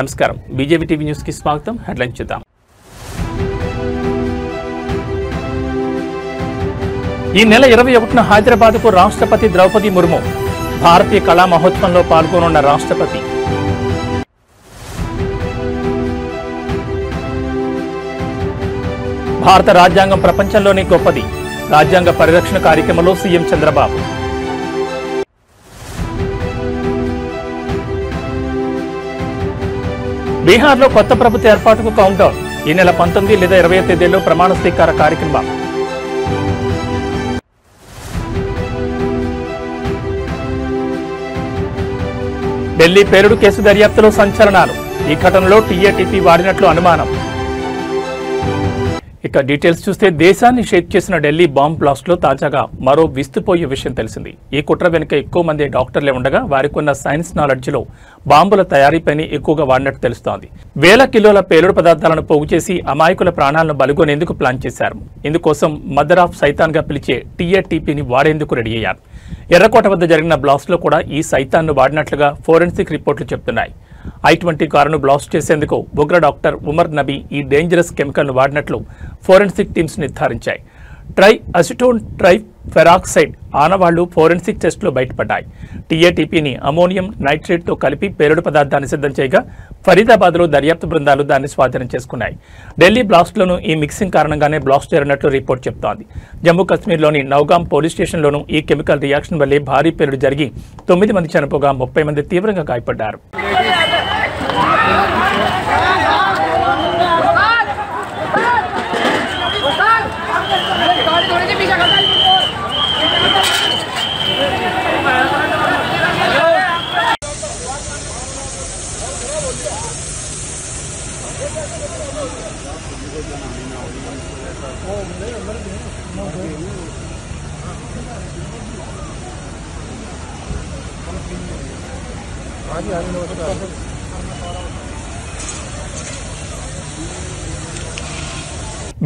నమస్కారం BJP TV news కి స్వాగతం. హెడ్లైన్ చూద్దాం. ఈ నెల 21న హైదరాబాద్కు రాష్ట్రపతి ద్రౌపది ముర్ము. భారతీయ కళా మహోత్సవంలో పాల్గొనున్న రాష్ట్రపతి. భారత రాజ్యాంగం ప్రపంచంలోనే గొప్పది. రాజ్యాంగ పరిరక్షణ కార్యక్రమంలో సీఎం చంద్రబాబు. బీహార్లో కొత్త ప్రభుత్వ ఏర్పాటుకు కౌంటౌన్. ఈ నెల 19 లేదా 20 తేదీల్లో ప్రమాణ స్వీకార కార్యక్రమం. ఢిల్లీ పేలుడు కేసు దర్యాప్తులో సంచలనాలు. ఈ ఘటనలో టీఏటీపీ వాడినట్లు అనుమానం. ఇక డీటెయిల్స్ చూస్తే దేశాన్ని షేక్ చేసిన ఢిల్లీ బాంబ్ బ్లాస్ట్ లో తాజాగా మరో విస్తుపోయే విషయం తెలిసింది. ఈ కుట్ర వెనుక ఎక్కువ మంది డాక్టర్లే ఉండగా వారికున్న సైన్స్ నాలెడ్జ్ లో బాంబుల తయారీపైన ఎక్కువగా వాడినట్టు తెలుస్తోంది. వేల కిలోల పేలుడు పదార్థాలను పోగు చేసి అమాయకుల ప్రాణాలను బలిగొనేందుకు ప్లాన్ చేశారు. ఇందుకోసం మదర్ ఆఫ్ సైతాన్ గా పిలిచే టీఏటీపీని వాడేందుకు రెడీ అయ్యారు. ఎర్రకోట వద్ద జరిగిన బ్లాస్ట్ లో కూడా ఈ సైతాన్ను వాడినట్లుగా ఫోరెన్సిక్ రిపోర్టులు చెబుతున్నాయి. I-20 కారును బ్లాస్ట్ చేసేందుకు ఉగ్ర డాక్టర్ ఉమర్ నబీ ఈ డేంజరస్ కెమికల్ను వాడినట్లు ఫోరెన్సిక్ టీమ్స్ నిర్ధారించాయి. ట్రైఅసిటోన్ ట్రైఫెరాక్సైడ్ ఆనవాళ్లు ఫోరెన్సిక్ టెస్టులో బయటపడ్డాయి. టీఏటీపీని అమోనియం నైట్రేట్తో కలిపి పేలుడు పదార్థాన్ని సిద్ధం చేయగా ఫరీదాబాద్లో దర్యాప్తు బృందాలు దాన్ని స్వాధీనం చేసుకున్నాయి. ఢిల్లీ బ్లాస్ట్లోనూ ఈ మిక్సింగ్ కారణంగానే బ్లాస్ట్ జరిగినట్లు రిపోర్ట్ చెబుతోంది. జమ్మూ కశ్మీర్లోని నౌగాం పోలీస్ స్టేషన్లోనూ ఈ కెమికల్ రియాక్షన్ వల్లే భారీ పేలుడు జరిగి 9 మంది చనిపోగా 30 మంది తీవ్రంగా గాయపడ్డారు.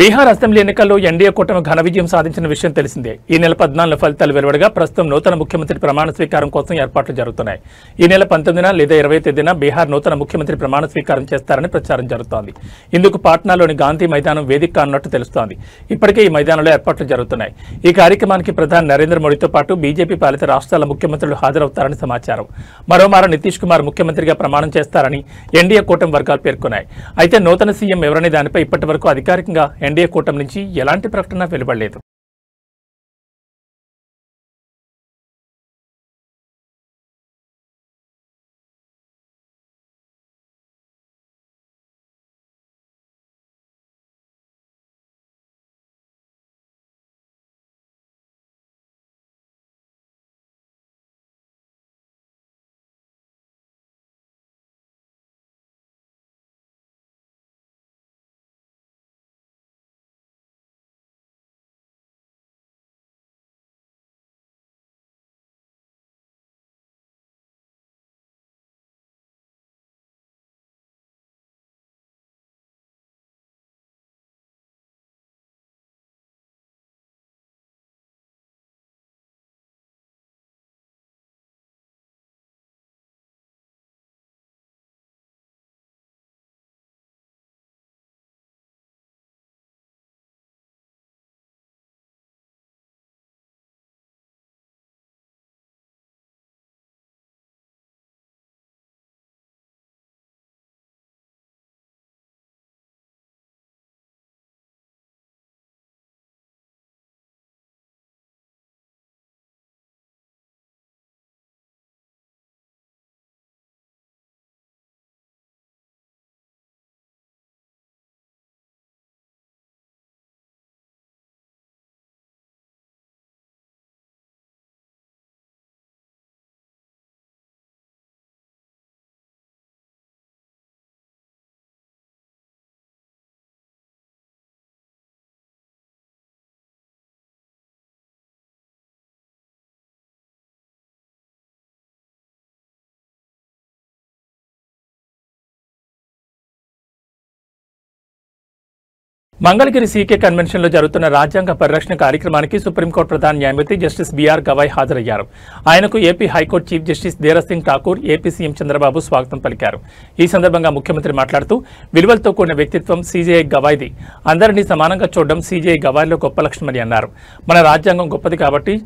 బీహార్ అసెంబ్లీ ఎన్నికల్లో ఎన్డీఏ కూటమి ఘన విజయం సాధించిన విషయం తెలిసిందే. ఈ నెల 14 ఫలితాలు వెలువడగా ప్రస్తుతం నూతన ముఖ్యమంత్రి ప్రమాణ స్వీకారం కోసం ఏర్పాట్లు జరుగుతున్నాయి. ఈ నెల 19న లేదా 20 తేదీన బీహార్ నూతన ముఖ్యమంత్రి ప్రమాణ స్వీకారం చేస్తారని ప్రచారం జరుగుతోంది. ఇందుకు పాట్నాలోని గాంధీ మైదానం వేదిక కానున్నట్టు తెలుస్తోంది. ఇప్పటికే ఈ మైదానంలో ఏర్పాట్లు జరుగుతున్నాయి. ఈ కార్యక్రమానికి ప్రధాని నరేంద్ర మోడీతో పాటు బీజేపీ పాలిత రాష్ట్రాల ముఖ్యమంత్రులు హాజరవుతారని సమాచారం. మరోమారు నితీష్ కుమార్ ముఖ్యమంత్రిగా ప్రమాణం చేస్తారని ఎన్డీఏ కూటమి వర్గాలు పేర్కొన్నాయి. అయితే నూతన సీఎం ఎవరనే దానిపై ఇప్పటి వరకు అధికారికంగా ఎన్డీఏ కూటమి నుంచి ఎలాంటి ప్రకటన వెలువడలేదు. మంగళగిరి సీకే కన్వెన్షన్లో జరుగుతున్న రాజ్యాంగ పరిరక్షణ కార్యక్రమానికి సుప్రీంకోర్టు ప్రధాన న్యాయమూర్తి జస్టిస్ బీఆర్ గవాయ్ హాజరయ్యారు. ఆయనకు AP high court chief justice Dheeraj Singh Thakur, AP CM Chandrababu స్వాగతం పలికారు. ఈ సందర్భంగా ముఖ్యమంత్రి మాట్లాడుతూ విలువలతో కూడిన వ్యక్తిత్వం సీజేఐ గవాయ్ది. అందరినీ సమానంగా చూడడం సీజేఐ గవాయ్లో గొప్ప లక్షణమని అన్నారు. మన రాజ్యాంగం గొప్పది కాబట్టి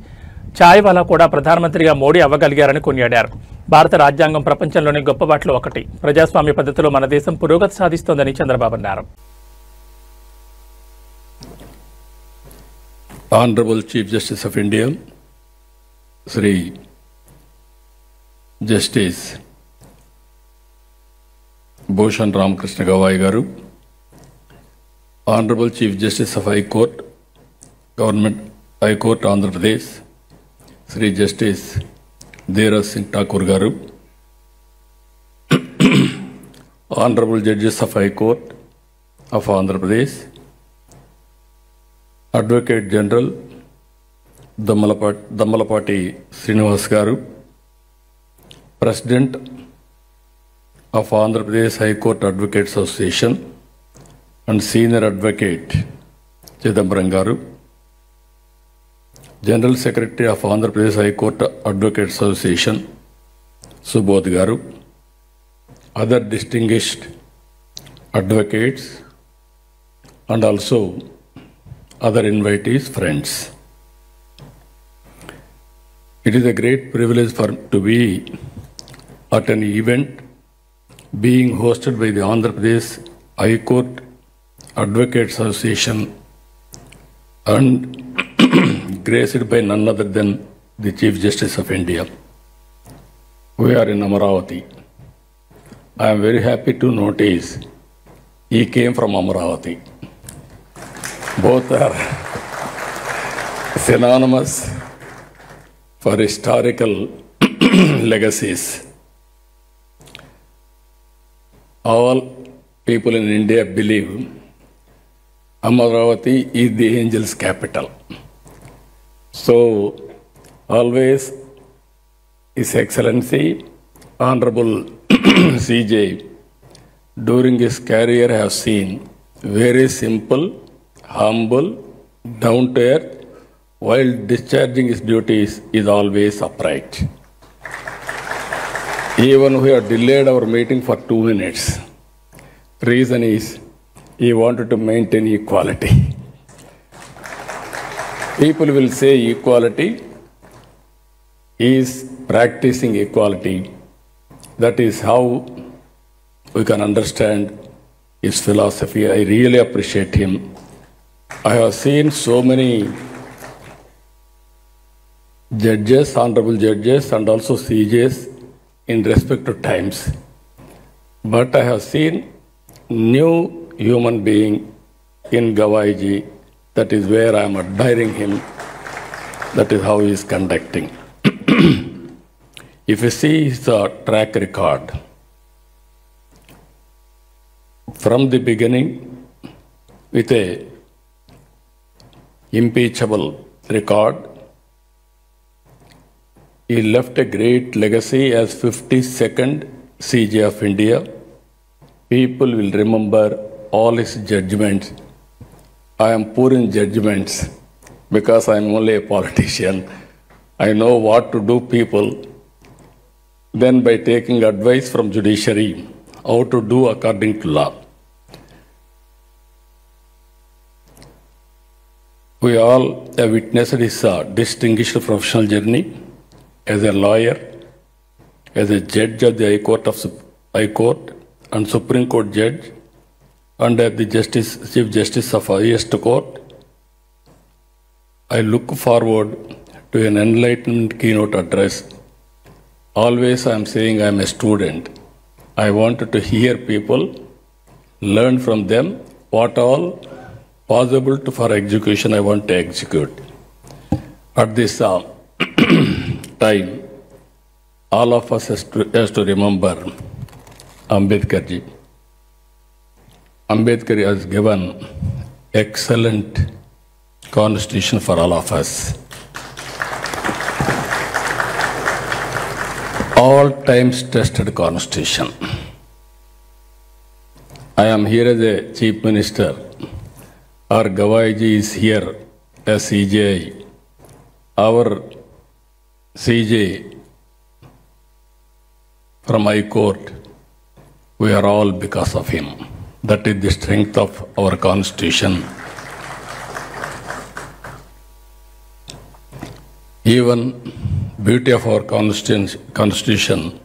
చాయ్వాలా కూడా ప్రధానమంత్రిగా మోడీ అవ్వగలిగారని కొనియాడారు. భారత రాజ్యాంగం ప్రపంచంలోని గొప్ప వాటిలో ఒకటి. ప్రజాస్వామ్య పద్ధతిలో మన దేశం పురోగతి సాధిస్తోందని చంద్రబాబు అన్నారు. Honorable Chief Justice of India, Sri Justice Bhushan Ramakrishna Gawai Garu, Honorable Chief Justice of High Court, Government High Court Andhra Pradesh, Sri Justice Dheeraj Singh Thakur Garu, Honorable Judges of High Court of Andhra Pradesh, Advocate General Dammalapati Srinivas Garu, President of Andhra Pradesh High Court Advocates Association and Senior Advocate Chidambaram Garu, General Secretary of Andhra Pradesh High Court Advocates Association Subodh Garu, other distinguished advocates and also other invitees, friends. It is a great privilege to be at an event being hosted by the Andhra Pradesh High Court Advocates Association and graced by none other than the Chief Justice of India. We are in Amaravati. I am very happy to notice he came from Amaravati. Both are synonymous for historical legacies. All people in India believe Amaravati is the angel's capital. So, always His Excellency, Honorable CJ, during his career have seen very simple, humble, down to earth, while discharging his duties is always upright. Even we have delayed our meeting for 2 minutes. Reason is he wanted to maintain equality. People will say equality, he is practicing equality. That is how we can understand his philosophy. I really appreciate him. I have seen so many judges, honorable judges, and also CJs in respective times. But I have seen new human being in Gawaiji. That is where I am admiring him. That is how he is conducting. If you see his track record, from the beginning, with a impeachable record, he left a great legacy as 52nd CJ of India. People will remember all his judgments. I am poor in judgments because I am only a politician. I know what to do people. Then by taking advice from judiciary, how to do according to law. We all have witnessed his distinguished professional journey as a lawyer, as a judge of the High Court and Supreme Court judge, and as the Chief Justice of Highest Court. I look forward to an enlightenment keynote address. Always I am saying I am a student. I wanted to hear people, learn from them what all possible for execution I want to execute. At this time, all of us has to remember Ambedkar ji. Ambedkar has given excellent constitution for all of us. All times tested constitution. I am here as a chief minister. Our Gavaiji is here as CJI. Our CJ from High Court, we are all because of him. That is the strength of our Constitution. Even beauty of our Constitution,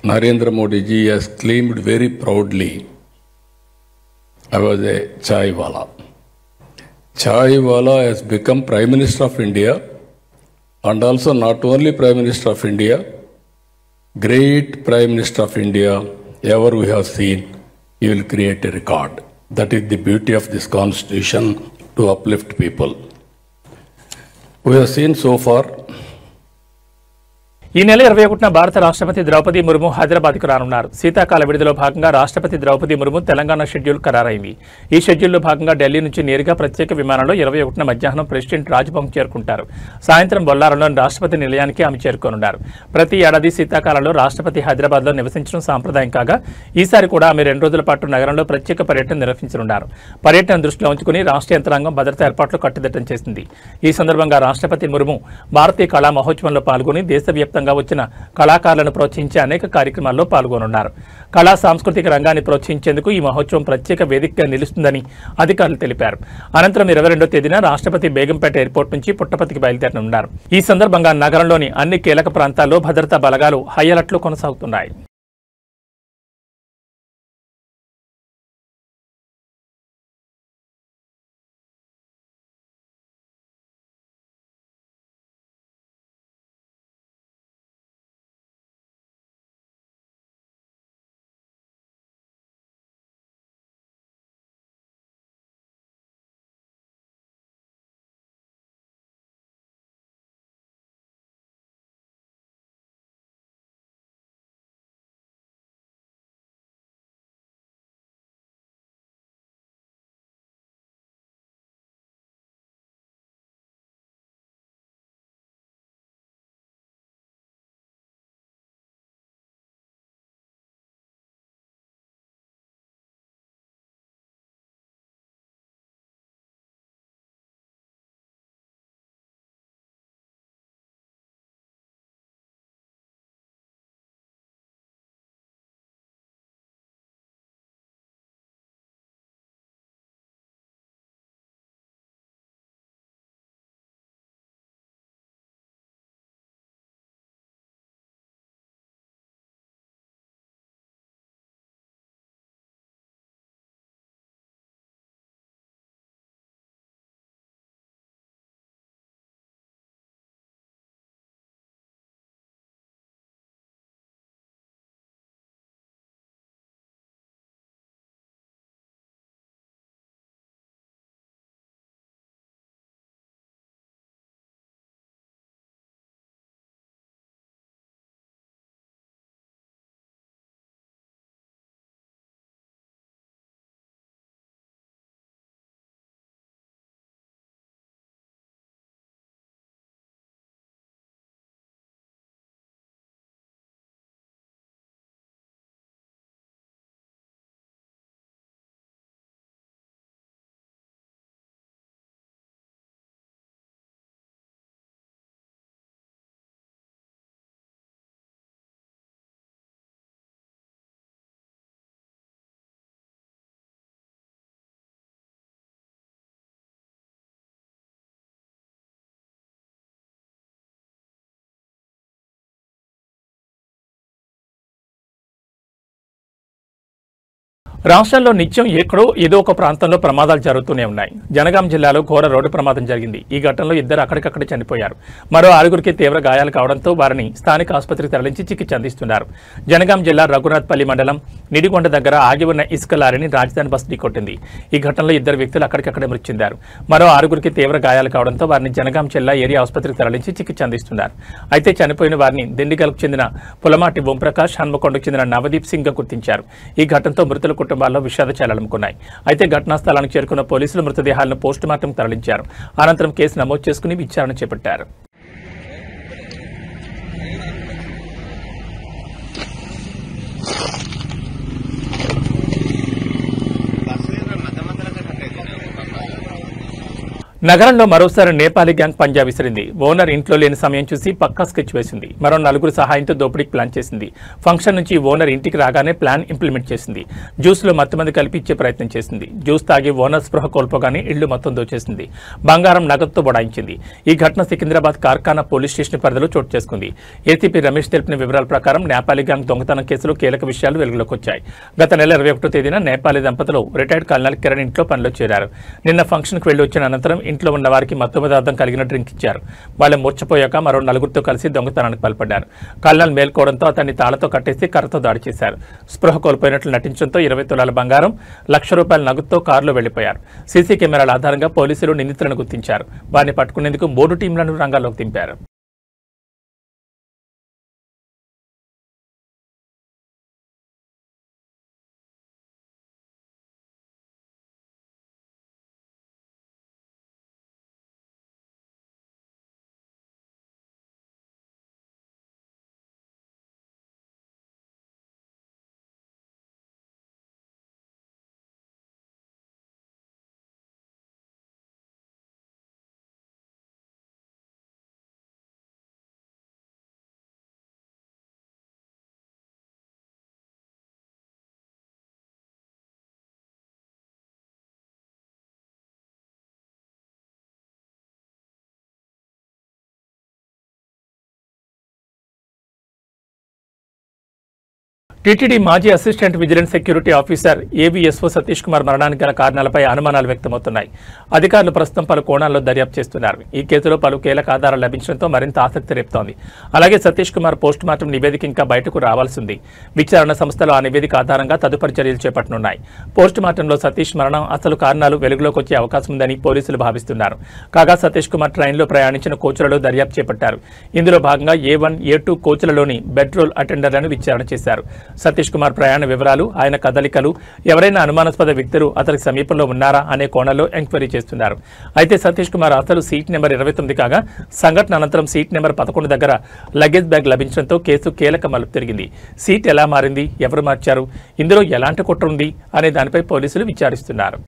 Narendra Modi ji has claimed very proudly, I was a chai wala. Chai wala has become Prime Minister of India, and also not only Prime Minister of India, great Prime Minister of India ever we have seen. He will create a record. That is the beauty of this Constitution, to uplift people. We have seen so far. ఈ నెల 21న భారత రాష్ట్రపతి ద్రౌపది ముర్ము హైదరాబాద్కు రానున్నారు. శీతాకాల విడుదలలో భాగంగా రాష్ట్రపతి Draupadi Murmu Telangana schedule ఖరారైంది. ఈ షెడ్యూల్లో భాగంగా ఢిల్లీ నుంచి నేరుగా ప్రత్యేక విమానంలో 21న మధ్యాహ్నం ప్రెసిడెంట్ రాజ్భవన్ చేరుకుంటారు. సాయంత్రం బొల్లారంలోని రాష్ట్రపతి నిలయానికి ఆమె చేరుకోనున్నారు. ప్రతి ఏడాది శీతాకాలంలో రాష్ట్రపతి హైదరాబాద్లో నివసించడం సాంప్రదాయం కాగా ఈసారి కూడా ఆమె 2 రోజుల పాటు నగరంలో ప్రత్యేక పర్యటన నిర్వహించనున్నారు. పర్యటన దృష్టిలో ఉంచుకుని రాష్ట్ర యంత్రాంగం భద్రతా ఏర్పాట్లు కట్టుదిట్టం చేసింది. ఈ సందర్భంగా రాష్ట్రపతి ముర్ము భారతీయ కళా మహోత్సవంలో పాల్గొని దేశవ్యాప్తంగా వచ్చిన కళాకారులను ప్రోత్సహించే అనేక కార్యక్రమాల్లో పాల్గొనున్నారు. కళా సాంస్కృతిక రంగాన్ని ప్రోత్సహించేందుకు ఈ మహోత్సవం ప్రత్యేక వేదికగా నిలుస్తుందని అధికారులు తెలిపారు. అనంతరం 22వ తేదీన రాష్ట్రపతి బేగంపేట ఎయిర్పోర్ట్ నుంచి పుట్టపర్తికి బయలుదేరనున్నారు. ఈ సందర్భంగా నగరంలోని అన్ని కీలక ప్రాంతాల్లో భద్రతా బలగాలు హై అలర్ట్లు కొనసాగుతున్నాయి. రాష్ట్రంలో నిత్యం ఎక్కడో ఏదో ఒక ప్రాంతంలో ప్రమాదాలు జరుగుతూనే ఉన్నాయి. జనగాం జిల్లాలో ఘోర రోడ్డు ప్రమాదం జరిగింది. ఈ ఘటనలో 2 అక్కడికక్కడే చనిపోయారు. మరో 6గురికి తీవ్ర గాయాలు కావడంతో వారిని స్థానిక ఆసుపత్రికి తరలించి చికిత్స అందిస్తున్నారు. జనగాం జిల్లా రఘునాథ్పల్లి మండలం నిడిగొండ దగ్గర ఆగి ఉన్న ఇసుక లారీని రాజధాని బస్ ఢీకొట్టింది. ఈ ఘటనలో 2 వ్యక్తులు అక్కడికక్కడే మృతి చెందారు. మరో 6గురికి తీవ్ర గాయాలు కావడంతో వారిని జనగాం జిల్లా ఏరియా ఆసుపత్రికి తరలించి చికిత్స అందిస్తున్నారు. అయితే చనిపోయిన వారిని దిండిగల్కు చెందిన పులమాటి ఓంప్రకాష్, హన్మకొండకు చెందిన నవదీప్ సింగ్ గా గుర్తించారు. ఈ ఘటనతో మృతుల కుటుంబాల్లో విషాద ఛాయలనుకున్నాయి. అయితే ఘటనా స్థలానికి చేరుకున్న పోలీసులు మృతదేహాలను పోస్టుమార్టం తరలించారు. అనంతరం కేసు నమోదు చేసుకుని విచారణ చేపట్టారు. నగరంలో మరోసారి నేపాలీ గ్యాంగ్ పంజా విసిరింది. ఓనర్ ఇంట్లో లేని సమయం చూసి పక్కా స్కెచ్ వేసింది. మరో నలుగురు సహాయంతో దోపిడీకి ప్లాన్ చేసింది. ఫంక్షన్ నుంచి ఓనర్ ఇంటికి రాగానే ప్లాన్ ఇంప్లిమెంట్ చేసింది. జ్యూస్లో మత్తుమంది కలిపి ఇచ్చే ప్రయత్నం చేసింది. జ్యూస్ తాగి ఓనర్ స్పృహ కోల్పోగానే ఇళ్లు మొత్తం దోచేసింది. బంగారం నగదుతో బడాయించింది. ఈ ఘటన సికింద్రాబాద్ కార్ఖానా పోలీస్ స్టేషన్ పరిధిలో చోటు చేసుకుంది. ఏసీపీ రమేష్ తెలిపిన వివరాల ప్రకారం నేపాలీ గ్యాంగ్ దొంగతనం కేసులో కీలక విషయాలు వెలుగులోకి వచ్చాయి. గత నెల 21వ తేదీన నేపాలీ దంపతులు రిటైర్డ్ కల్నల్ కిరణ్ ఇంట్లో పనిలో చేరారు. నిన్న ఫంక్షన్కు వెళ్లి వచ్చిన అనంతరం ఇంట్లో ఉన్న వారికి మత్తు పదార్థం కలిగిన డ్రింక్ ఇచ్చారు. వాళ్ళు మూర్చపోయాక మరో నలుగురితో కలిసి దొంగతనానికి పాల్పడ్డారు. కల్నల్ మేల్కోవడంతో అతన్ని తాళతో కట్టేసి కర్రతో దాడి చేశారు. స్పృహ కోల్పోయినట్లు నటించడంతో 20 తులాల బంగారం, ₹1,00,000 నగదుతో కారులో వెళ్లిపోయారు. సీసీ కెమెరాల ఆధారంగా పోలీసులు నిందితులను గుర్తించారు. వారిని పట్టుకునేందుకు 3 టీంలను రంగాల్లోకి దింపారు. టీటీడీ మాజీ assistant vigilance security officer AVSO Satish Kumar మరణానికి గల కారణాలపై అనుమానాలు వ్యక్తమవుతున్నాయి. అధికారులు ప్రస్తుతం పలు కోణాల్లో దర్యాప్తు చేస్తున్నారు. ఈ కేసులో పలు కీలక ఆధారాలు లభించడంతో మరింత ఆసక్తి రేపుతోంది. అలాగే సతీష్ కుమార్ పోస్టుమార్టం నివేదిక ఇంకా బయటకు రావాల్సింది. విచారణ సంస్థలు ఆ నివేదిక ఆధారంగా తదుపరి చర్యలు చేపట్టనున్నాయి. పోస్టుమార్టంలో సతీష్ మరణం అసలు కారణాలు వెలుగులోకి వచ్చే అవకాశం ఉందని పోలీసులు భావిస్తున్నారు. కాగా సతీష్ కుమార్ ట్రైన్లో ప్రయాణించిన కోచ్లలో దర్యాప్తు చేపట్టారు. ఇందులో భాగంగా A1, A2 కోచ్లలోని బెడ్ రోల్ అటెండర్లను విచారణ చేశారు. సతీష్ కుమార్ ప్రయాణ వివరాలు, ఆయన కదలికలు, ఎవరైనా అనుమానాస్పద వ్యక్తులు అతనికి సమీపంలో ఉన్నారా అనే కోణంలో ఎంక్వైరీ చేస్తున్నారు. అయితే సతీష్ కుమార్ అసలు సీట్ నెంబర్ 29 కాగా సంఘటన అనంతరం సీట్ నెంబర్ 11 దగ్గర లగేజ్ బ్యాగ్ లభించడంతో కేసు కీలక మలుపు తిరిగింది. సీట్ ఎలా మారింది, ఎవరు మార్చారు, ఇందులో ఎలాంటి కుట్ర ఉంది అనే దానిపై పోలీసులు విచారిస్తున్నారు.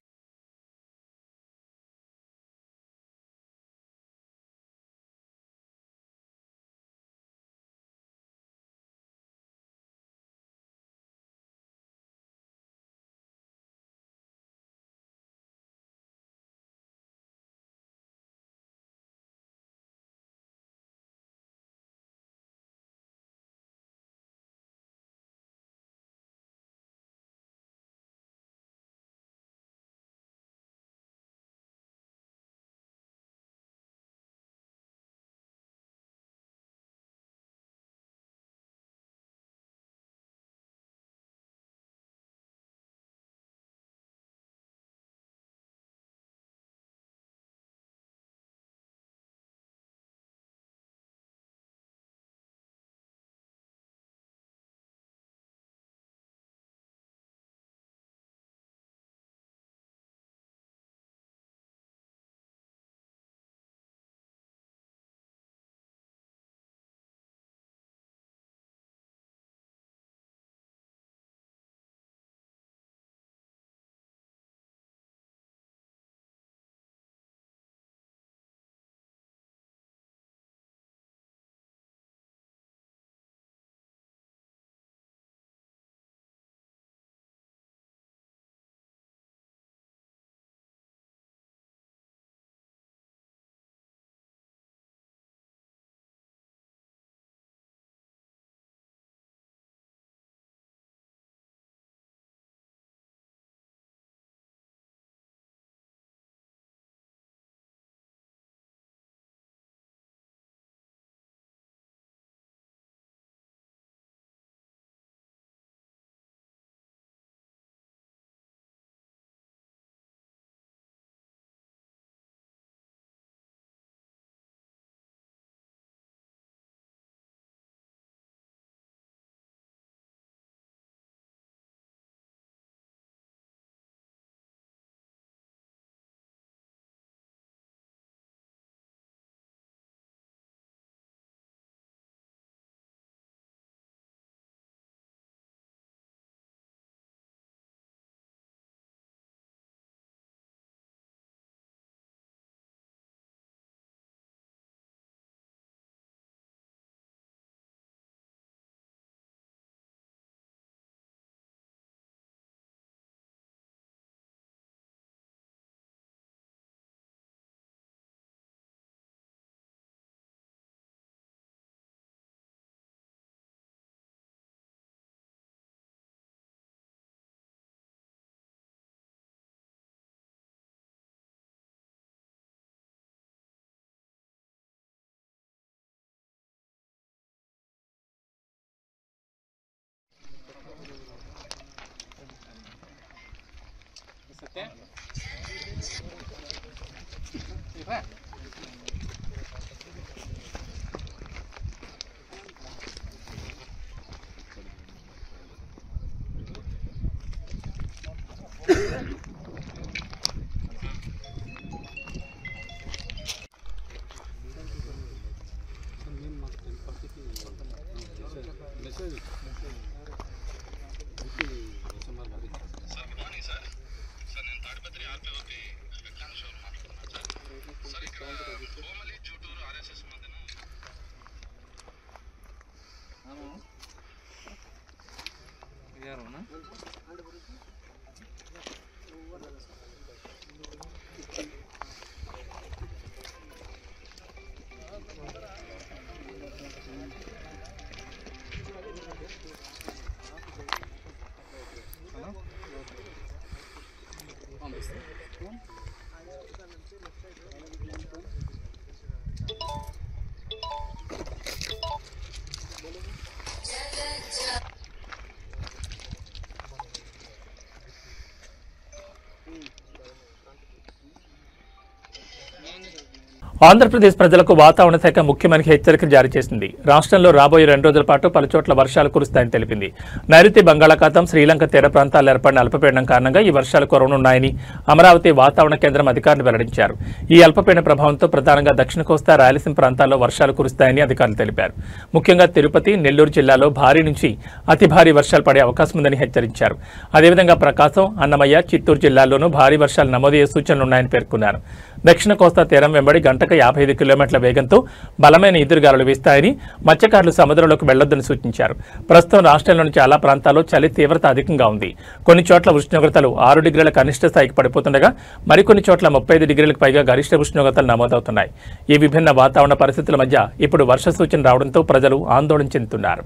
ఆంధ్రప్రదేశ్ ప్రజలకు వాతావరణ శాఖ ముఖ్యమైన హెచ్చరికలు జారీ చేసింది. రాష్ట్రంలో రాబోయే 2 రోజుల పాటు పలుచోట్ల వర్షాలు కురుస్తాయని తెలిపింది. నైరుతి బంగాళాఖాతం, శ్రీలంక తీర ప్రాంతాల్లో ఏర్పడిన అల్పపీడనం కారణంగా ఈ వర్షాలు కురవనున్నాయని అమరావతి వాతావరణ కేంద్రం అధికారులు వెల్లడించారు. ఈ అల్పపీడన ప్రభావంతో ప్రధానంగా దక్షిణ కోస్తా, రాయలసీమ ప్రాంతాల్లో వర్షాలు కురుస్తాయని అధికారులు తెలిపారు. ముఖ్యంగా తిరుపతి, నెల్లూరు జిల్లాలో భారీ నుంచి అతి భారీ వర్షాలు పడే అవకాశం ఉందని హెచ్చరించారు. అదేవిధంగా ప్రకాశం, అన్నమయ్య, చిత్తూరు జిల్లాల్లోనూ భారీ వర్షాలు నమోదయ్యే సూచనలున్నాయని పేర్కొన్నారు. దక్షిణ కోస్తా తీరం వెంబడి గంటకు 55 కిలోమీటర్ల వేగంతో బలమైన ఎదురుగాలులు వీస్తాయని, మత్స్యకారులు సముద్రంలోకి వెళ్లొద్దని సూచించారు. ప్రస్తుతం రాష్ట్రంలోని చాలా ప్రాంతాల్లో చలి తీవ్రత అధికంగా ఉంది. కొన్ని చోట్ల ఉష్ణోగ్రతలు 6 డిగ్రీల కనిష్ట స్థాయికి పడిపోతుండగా మరికొన్ని చోట్ల 35 డిగ్రీలకు పైగా గరిష్ట ఉష్ణోగ్రతలు నమోదవుతున్నాయి. ఈ విభిన్న వాతావరణ పరిస్థితుల మధ్య ఇప్పుడు వర్ష సూచన రావడంతో ప్రజలు ఆందోళన చెందుతున్నారు.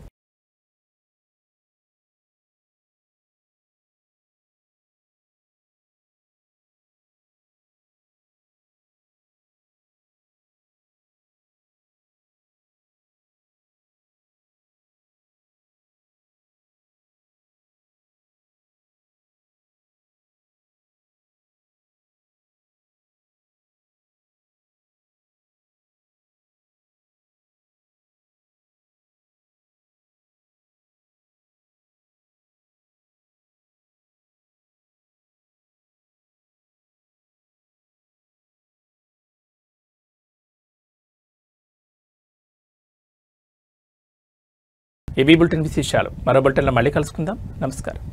ఏబీ బులెటిన్ విశేషాలు మరో బులెటిన్లో మళ్ళీ కలుసుకుందాం. నమస్కారం.